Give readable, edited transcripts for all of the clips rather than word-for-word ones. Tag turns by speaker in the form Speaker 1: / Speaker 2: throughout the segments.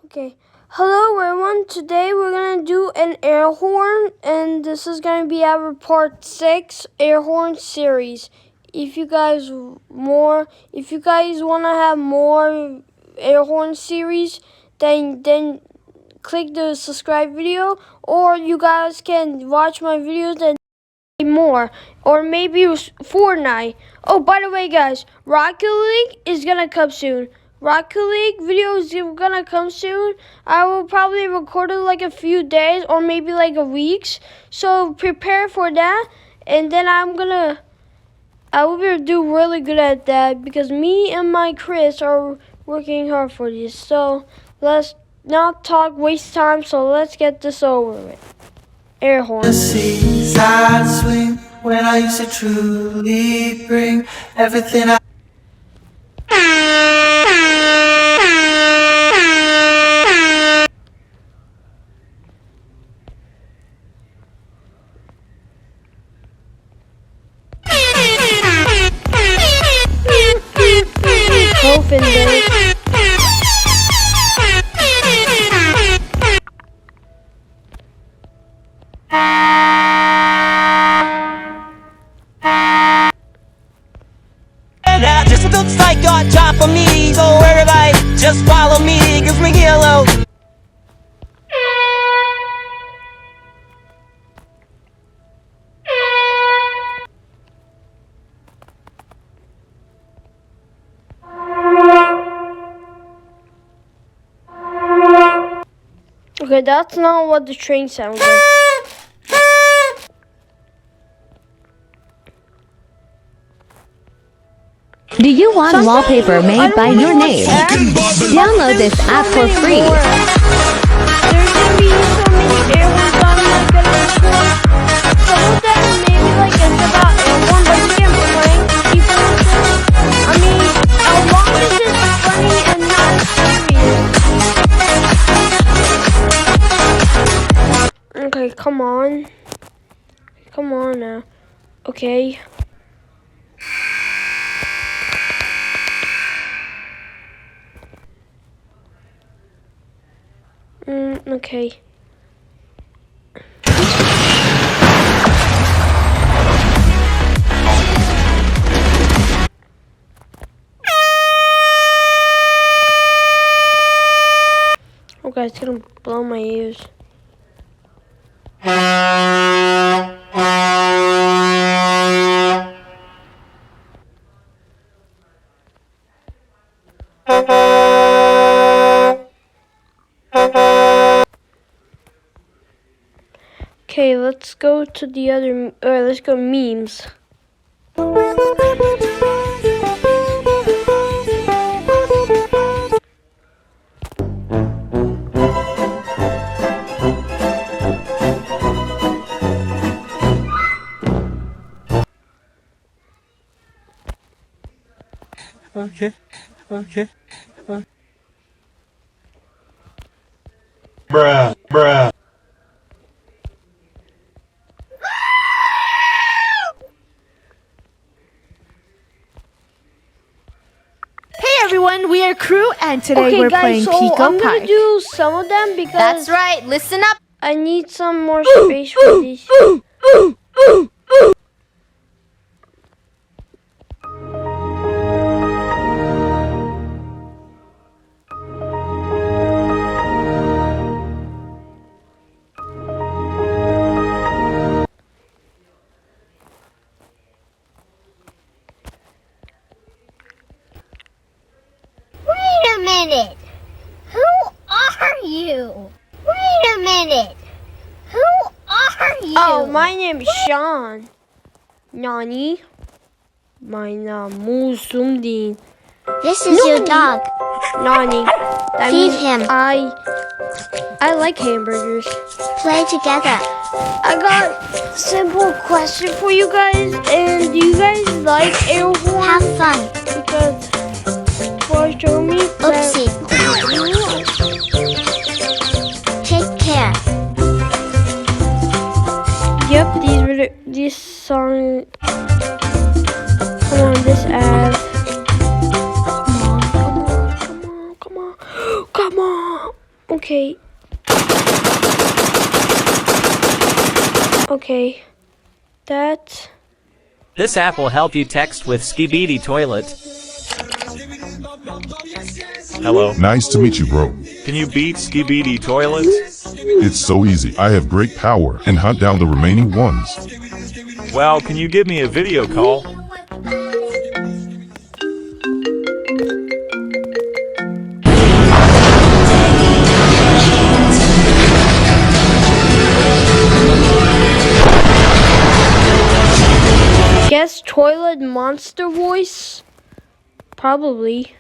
Speaker 1: Okay. Hello everyone. Today we're gonna do an air horn, and this is gonna be our part 6 air horn series. If you guys wanna have more air horn series, then click the subscribe video, or you guys can watch my videos and more, or maybe Fortnite. Oh, by the way, guys, Rocket League is gonna come soon. Rocket League videos are gonna come soon. I will probably record it like a few days or maybe like a weeks. So prepare for that, and then I will do really good at that because me and my Chris are working hard for this. So let's not waste time. So let's get this over with. Air horn.
Speaker 2: The seas I'd swim when I used to truly bring everything I
Speaker 3: now just looks like on top of me. So everybody just follow me, gives me yellow.
Speaker 1: Okay, that's not what the train sounds like.
Speaker 4: Do you want wallpaper made by your name? Download this app for free.
Speaker 1: There's gonna be so many air horns I'm not gonna record. Some of them maybe like it's about air horn, but you can prank people with it. I mean, as long as it's funny and not serious. Okay, come on. Come on now. Okay. Okay. Oh, guys, it's gonna blow my ears. Okay, let's go to the other, let's go memes.
Speaker 3: Okay.
Speaker 5: Bruh.
Speaker 6: Everyone, we are Crew, and today we're playing
Speaker 1: so
Speaker 6: Pico
Speaker 1: I'm
Speaker 6: Park.
Speaker 1: gonna do some of them because
Speaker 7: That's right, listen up.
Speaker 1: I need some more space for these.
Speaker 7: Wait a minute. Who are you? Wait a minute. Who are you?
Speaker 1: Oh, my name is Sean. Nani? My name Sumdin.
Speaker 7: This is your dog.
Speaker 1: Nani. That
Speaker 7: Feed
Speaker 1: means
Speaker 7: him.
Speaker 1: I like hamburgers.
Speaker 7: Play together.
Speaker 1: I got a simple question for you guys. And do you guys like air horns?
Speaker 7: Have fun.
Speaker 1: Because show me
Speaker 7: Oopsie. Take care.
Speaker 1: Yep, these song. Come on, this ad. Come on. that.
Speaker 3: This app will help you text with Skibidi Toilet.
Speaker 5: Hello.
Speaker 8: Nice to meet you, bro.
Speaker 5: Can you beat Skibidi Toilet?
Speaker 8: It's so easy. I have great power and hunt down the remaining ones.
Speaker 5: Well, can you give me a video call?
Speaker 1: Guess toilet monster voice? Probably.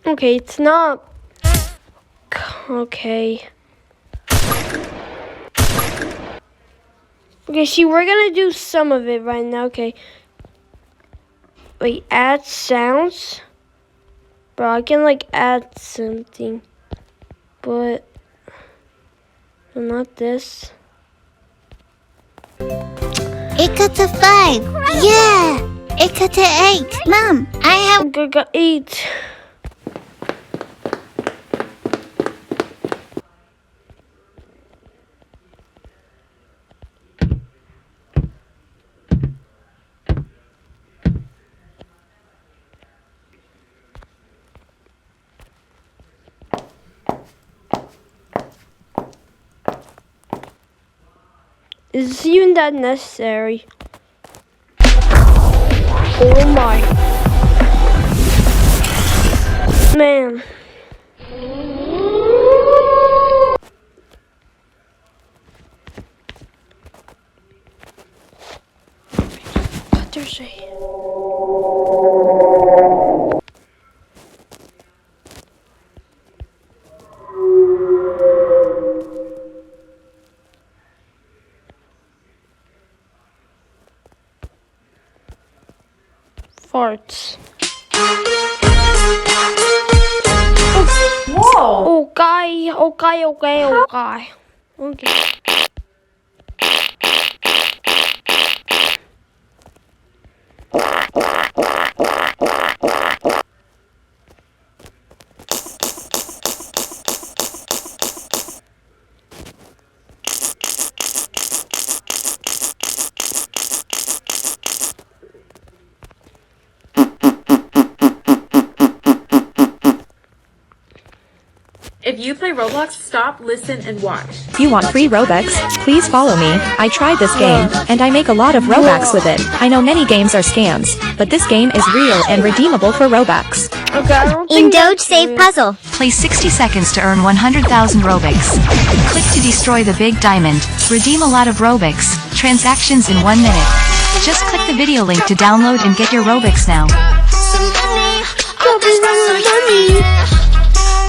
Speaker 1: Okay, it's not. Okay. Okay, see, we're gonna do some of it right now. Okay. Wait, add sounds. Bro, I can like add something. But not this.
Speaker 7: It got to 5. Yeah. It got to 8. Mom, I have.
Speaker 1: I got 8. Is this even that necessary? Oh my. Man. What they're saying. Farts.
Speaker 6: Whoa!
Speaker 1: Okay.
Speaker 6: If you play Roblox, stop, listen, and watch.
Speaker 9: You want free Robux? Please follow me. I tried this game, and I make a lot of Robux with it. I know many games are scams, but this game is real and redeemable for Robux.
Speaker 1: Okay, I don't
Speaker 7: In
Speaker 1: think
Speaker 7: Doge
Speaker 1: that's
Speaker 7: Save
Speaker 1: weird.
Speaker 7: Puzzle.
Speaker 10: Play 60 seconds to earn 100,000 Robux. Click to destroy the big diamond. Redeem a lot of Robux. Transactions in 1 minute. Just click the video link to download and get your Robux now.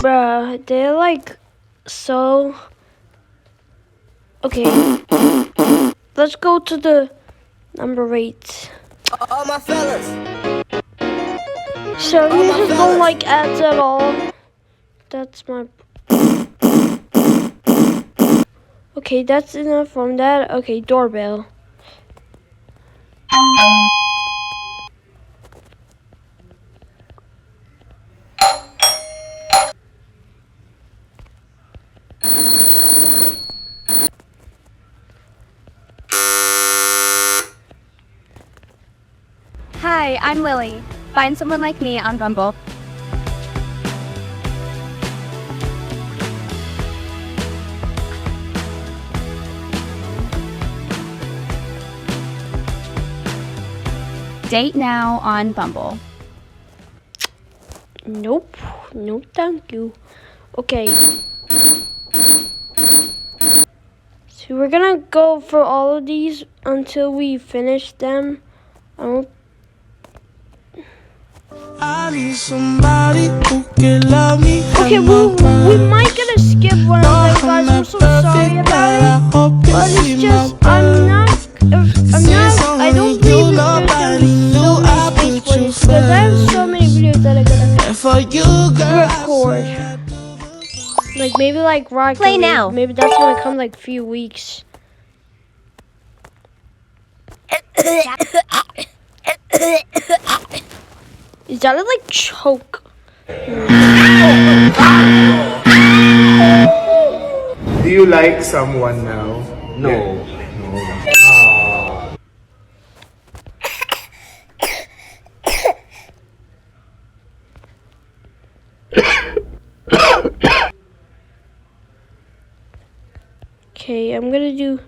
Speaker 1: Bruh, they're like so. Okay. Let's go to the number 8.
Speaker 3: All my fellas.
Speaker 1: So you just don't like ads at all. That's my. Okay, that's enough from that. Okay, doorbell.
Speaker 11: Hi, I'm Lily. Find someone like me on Bumble. Date now on Bumble.
Speaker 1: Nope. No, thank you. Okay. So we're gonna go for all of these until we finish them.
Speaker 2: I need somebody who can love me.
Speaker 1: Okay, we might gonna skip one of them, guys. I'm so sorry about it. But it's just I don't believe in Because I have so many videos that I'm gonna record. Like maybe like Rocket
Speaker 4: Play
Speaker 1: League.
Speaker 4: now.
Speaker 1: Maybe that's gonna come like few weeks. Is that a like choke?
Speaker 12: Do you like someone now? No.
Speaker 1: Okay, I'm gonna do.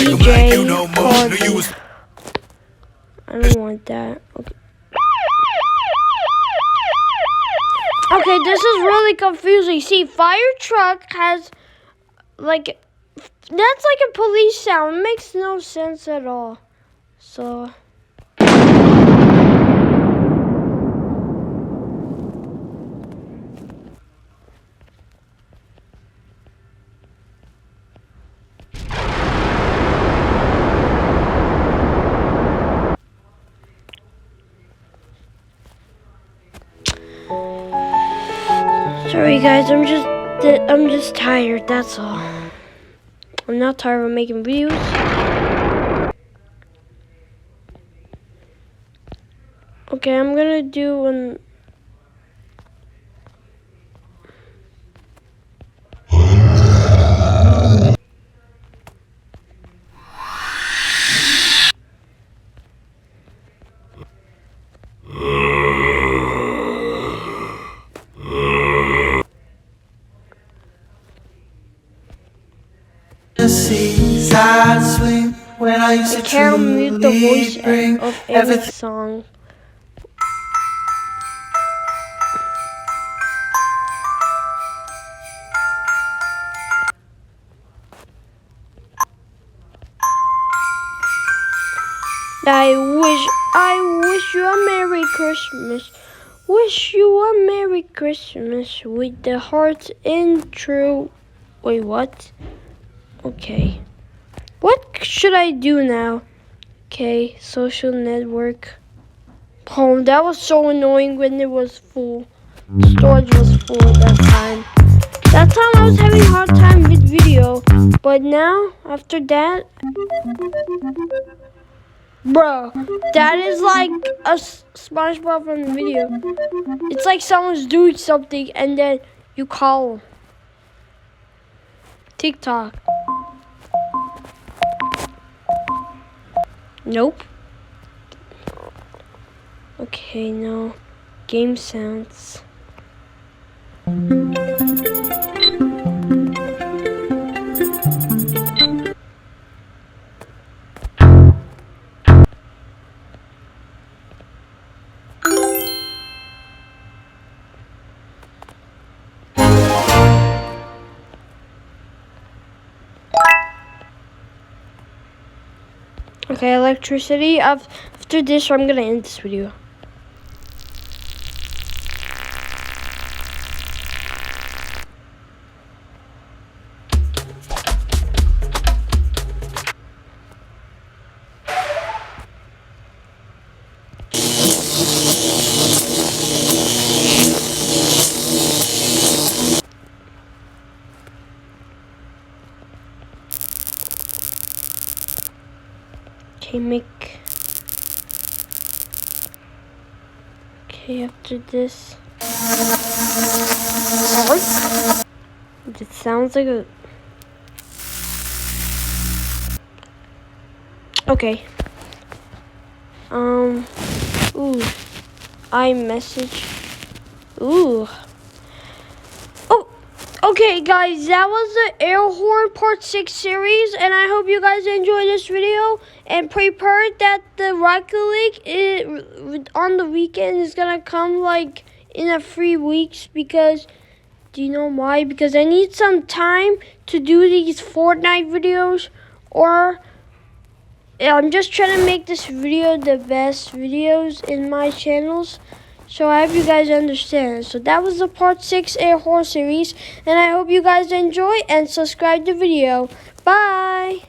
Speaker 1: DJ Carbon. I don't want that. Okay. Okay, this is really confusing. See, fire truck has like that's like a police sound. It makes no sense at all. So sorry guys, I'm just tired, that's all. I'm not tired of making videos. Okay, I'm gonna do an
Speaker 2: seas I'd swim when I used to
Speaker 1: can't mute the voice
Speaker 2: truly bring
Speaker 1: of every
Speaker 2: everything.
Speaker 1: song. I wish you a Merry Christmas. Wish you a Merry Christmas with the hearts in true. Wait, what? Okay. What should I do now? Okay, social network. Oh, that was so annoying when it was full. Storage was full at that time. That time I was having a hard time with video. But now, after that... Bro, that is like a SpongeBob from the video. It's like someone's doing something and then you call them. TikTok. Nope. Okay, no. Game sounds. Okay, electricity. After this, I'm gonna end this video. Okay, after this. It sounds like a... Okay. Ooh. iMessage. Ooh. Oh, okay, guys. That was the Air Horn Part 6 series, and I hope you guys enjoyed this video. And prepare that the Rocket League on the weekend is gonna come like in a 3 weeks because. Do you know why? Because I need some time to do these Fortnite videos, or I'm just trying to make this video the best videos in my channels. So I hope you guys understand. So that was the part 6 air horn series, and I hope you guys enjoy and subscribe the video. Bye!